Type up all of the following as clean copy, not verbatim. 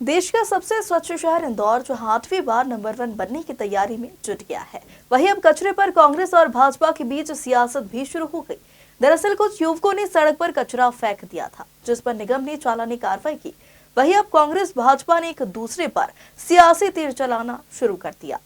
देश का सबसे स्वच्छ शहर इंदौर जो 8वीं बार नंबर 1 बनने की तैयारी में जुट गया है, वहीं अब कचरे पर कांग्रेस और भाजपा के बीच सियासत भी शुरू हो गई। दरअसल कुछ युवकों ने सड़क पर कचरा फेंक दिया था, जिस पर निगम ने चालानी कार्रवाई की। वहीं अब कांग्रेस भाजपा ने एक दूसरे पर सियासी तीर चलाना शुरू कर दिया।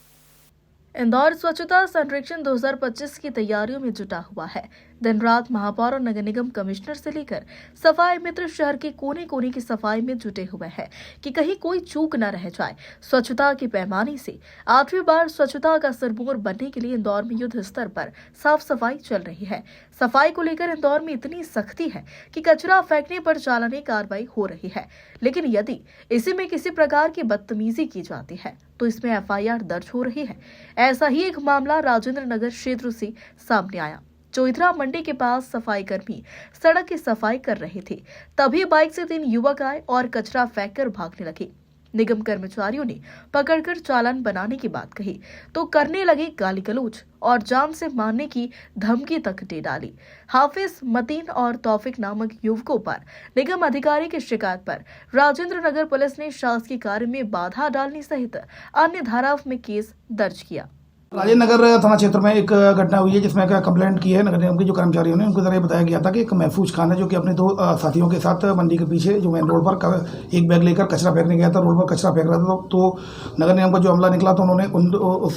इंदौर स्वच्छता सर्वेक्षण 2025 की तैयारियों में जुटा हुआ है। दिन रात महापौर और नगर निगम कमिश्नर से लेकर सफाई मित्र शहर के कोने कोने की सफाई में जुटे हुए हैं कि कहीं कोई चूक न रह जाए। स्वच्छता के पैमाने से 8वीं बार स्वच्छता का सिरमौर बनने के लिए इंदौर में युद्ध स्तर पर साफ सफाई चल रही है। सफाई को लेकर इंदौर में इतनी सख्ती है कि कचरा फेंकने पर चालानी कार्रवाई हो रही है, लेकिन यदि इसी में किसी प्रकार की बदतमीजी की जाती है तो इसमें एफआईआर दर्ज हो रही है। ऐसा ही एक मामला राजेंद्र नगर क्षेत्र से सामने आया। चोइथरा मंडी के पास सफाई कर्मी सड़क की सफाई कर रहे थे, तभी बाइक से 3 युवक आए और कचरा फेंककर भागने लगे। निगम कर्मचारियों ने पकड़कर चालान बनाने की बात कही तो करने लगे गाली गलौज और जान से मारने की धमकी तक दे डाली। हाफिज, मतीन और तौफिक नामक युवकों पर निगम अधिकारी की शिकायत पर राजेंद्र नगर पुलिस ने शासकीय कार्य में बाधा डालने सहित अन्य धाराओं में केस दर्ज किया। राजेंद्र नगर थाना क्षेत्र में एक घटना हुई है जिसमें कंप्लेंट की है नगर निगम के जो कर्मचारियों ने। उनको जरिए बताया गया था कि एक महफूज खान है जो कि अपने 2 साथियों के साथ मंडी के पीछे जो मेन रोड पर एक बैग लेकर कचरा फेंकने गया था। रोड पर कचरा फेंक रहा था तो नगर निगम का जो अमला निकला तो उन्होंने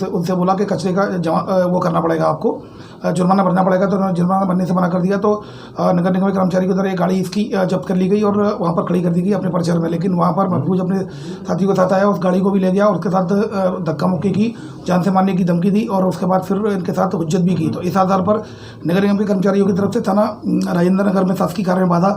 उनसे बोला कि कचरे का वो करना पड़ेगा, आपको जुर्माना भरना पड़ेगा। तो उन्होंने जुर्माना भरने से मना कर दिया। तो नगर निगम के कर्मचारी की तरह एक गाड़ी इसकी जब्त कर ली गई और वहाँ पर खड़ी कर दी गई अपने परिसर में। लेकिन वहाँ पर महफूज अपने साथियों के साथ आया, उस गाड़ी को भी ले गया और उसके साथ धक्का मुक्की की, जान से मारने की धमकी दी और उसके बाद फिर इनके साथ हुज्जत भी की। तो इस आधार पर नगर निगम के कर्मचारियों की तरफ से थाना राजेंद्र नगर में शासकीय कार्य में बाधा,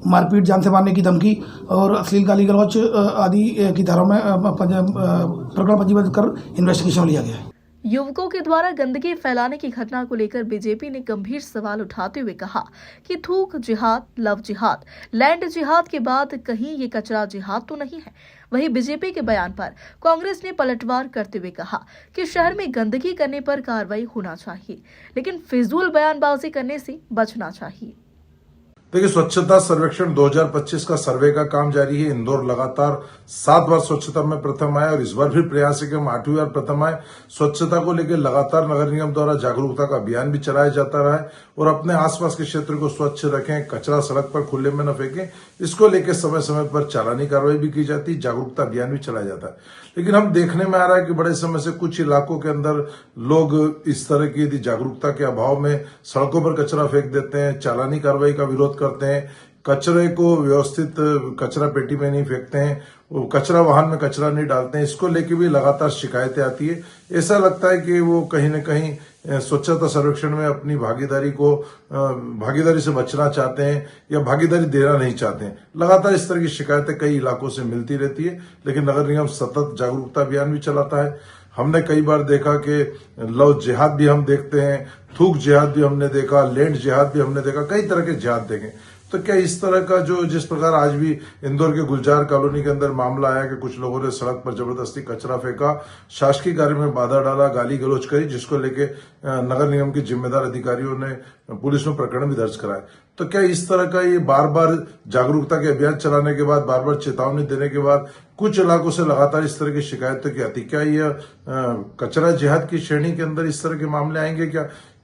मारपीट, जान से मारने की धमकी और अश्लील गाली गलौज आदि की धाराओं में प्रकरण पंजीबद्ध कर इन्वेस्टिगेशन लिया गया है। युवकों के द्वारा गंदगी फैलाने की घटना को लेकर बीजेपी ने गंभीर सवाल उठाते हुए कहा कि थूक जिहाद, लव जिहाद, लैंड जिहाद के बाद कहीं ये कचरा जिहाद तो नहीं है। वहीं बीजेपी के बयान पर कांग्रेस ने पलटवार करते हुए कहा कि शहर में गंदगी करने पर कार्रवाई होना चाहिए, लेकिन फिजूल बयानबाजी करने से बचना चाहिए। देखिए, स्वच्छता सर्वेक्षण 2025 का सर्वे का काम जारी है। इंदौर लगातार 7 बार स्वच्छता में प्रथम आया और इस बार भी प्रयास है कि हम 8वीं बार प्रथम आए। स्वच्छता को लेकर लगातार नगर निगम द्वारा जागरूकता का अभियान भी चलाया जाता रहा है और अपने आसपास के क्षेत्र को स्वच्छ रखें, कचरा सड़क पर खुले में न फेंकें, इसको लेकर समय समय पर चालानी कार्रवाई भी की जाती है, जागरूकता अभियान भी चलाया जाता है। लेकिन हम देखने में आ रहा है कि बड़े समय से कुछ इलाकों के अंदर लोग इस तरह की यदि जागरूकता के अभाव में सड़कों पर कचरा फेंक देते हैं, चालानी कार्रवाई का विरोध करते हैं, कचरे को व्यवस्थित कचरा पेटी में नहीं फेंकते हैं, वो कचरा वाहन में कचरा नहीं डालते हैं। इसको लेके भी लगातार शिकायतें आती है। ऐसा लगता है कि वो कहीं न कहीं स्वच्छता सर्वेक्षण में अपनी भागीदारी से बचना चाहते हैं या भागीदारी देना नहीं चाहते हैं। लगातार इस तरह की शिकायतें कई इलाकों से मिलती रहती है, लेकिन नगर निगम सतत जागरूकता अभियान भी चलाता है। हमने कई बार देखा कि लव जिहाद भी हम देखते हैं, थूक जिहाद भी हमने देखा, लैंड जिहाद भी हमने देखा, कई तरह के जिहाद देखे। तो क्या इस तरह का जो जिस प्रकार आज भी इंदौर के गुलजार कॉलोनी के अंदर मामला आया कि कुछ लोगों ने सड़क पर जबरदस्ती कचरा फेंका, शासकीय कार्य में बाधा डाला, गाली गलौज करी, जिसको लेके नगर निगम के जिम्मेदार अधिकारियों ने पुलिस में प्रकरण भी दर्ज कराए। तो क्या इस तरह का ये बार बार जागरूकता के अभियान चलाने के बाद, बार बार चेतावनी देने के बाद कुछ इलाकों से लगातार इस तरह की शिकायतें की आती, क्या यह कचरा जिहाद की श्रेणी के अंदर इस तरह के मामले आएंगे?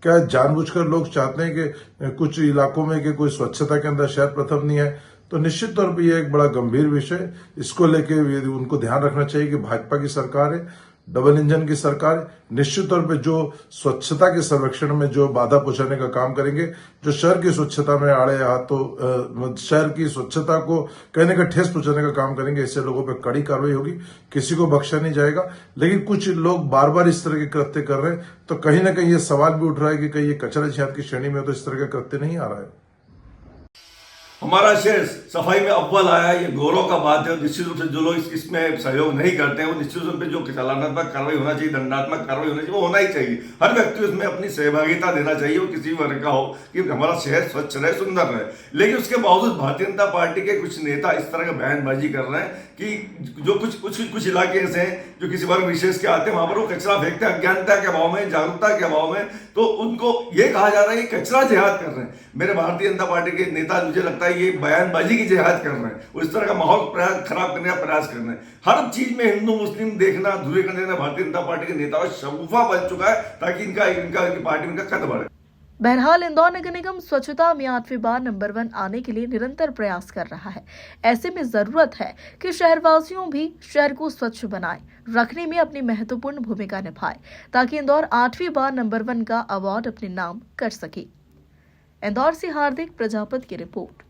क्या जानबूझकर लोग चाहते हैं कि कुछ इलाकों में कि कोई स्वच्छता के अंदर शहर प्रथम नहीं है? तो निश्चित तौर पर यह एक बड़ा गंभीर विषय, इसको लेके उनको ध्यान रखना चाहिए कि भाजपा की सरकार है, डबल इंजन की सरकार, निश्चित तौर पे जो स्वच्छता के सर्वेक्षण में जो बाधा पहुंचाने का काम करेंगे, जो शहर की स्वच्छता में आड़े हाथों शहर की स्वच्छता को कहीं न कहीं ठेस पहुंचाने का काम करेंगे, ऐसे लोगों पे कड़ी कार्रवाई होगी, किसी को बख्शा नहीं जाएगा। लेकिन कुछ लोग बार बार इस तरह के कृत्य कर रहे हैं, तो कहीं ना कहीं ये सवाल भी उठ रहा है कि कहीं ये कचरा जिहाद की श्रेणी में तो इस तरह का कृत्य नहीं आ रहा है। हमारा शहर सफाई में अव्वल आया है, ये गौरव का बात है। निश्चित रूप से जो लोग इसमें सहयोग नहीं करते हैं, वो निश्चित रूप से जो चालनात्मक कार्रवाई होना चाहिए, दंडात्मक कार्रवाई होना चाहिए, वो होना ही चाहिए। हर व्यक्ति उसमें अपनी सहभागिता देना चाहिए, वो किसी भी वर्ग का हो, कि हमारा शहर स्वच्छ रहे, सुंदर रहे। लेकिन उसके बावजूद भारतीय जनता पार्टी के कुछ नेता इस तरह का बयानबाजी कर रहे हैं कि जो कुछ इलाके ऐसे हैं जो किसी वर्ग विशेष के आते हैं, वहां पर वो कचरा फेंकते हैं अज्ञानता के अभाव में, जागरूकता के अभाव में। तो उनको ये कहा जा रहा है कि कचरा जिहाद कर रहे हैं। मेरे भारतीय जनता पार्टी के नेता मुझे लगता है लगता है ये बयानबाजी की जिहाद कर रहे हैं, उस तरह का माहौल खराब करने का प्रयास कर रहे हैं। हर चीज में हिंदू मुस्लिम देखना, ध्रुवीकरण देना भारतीय जनता पार्टी के नेताओं शगुफा बन चुका है, ताकि इनकी पार्टी में कद बढ़े। बहरहाल इंदौर नगर निगम स्वच्छता में 8वीं बार नंबर 1 आने के लिए निरंतर प्रयास कर रहा है। ऐसे में जरूरत है कि शहरवासियों भी शहर को स्वच्छ बनाए रखने में अपनी महत्वपूर्ण भूमिका निभाए, ताकि इंदौर 8वीं बार नंबर 1 का अवार्ड अपने नाम कर सके। इंदौर से हार्दिक प्रजापति की रिपोर्ट।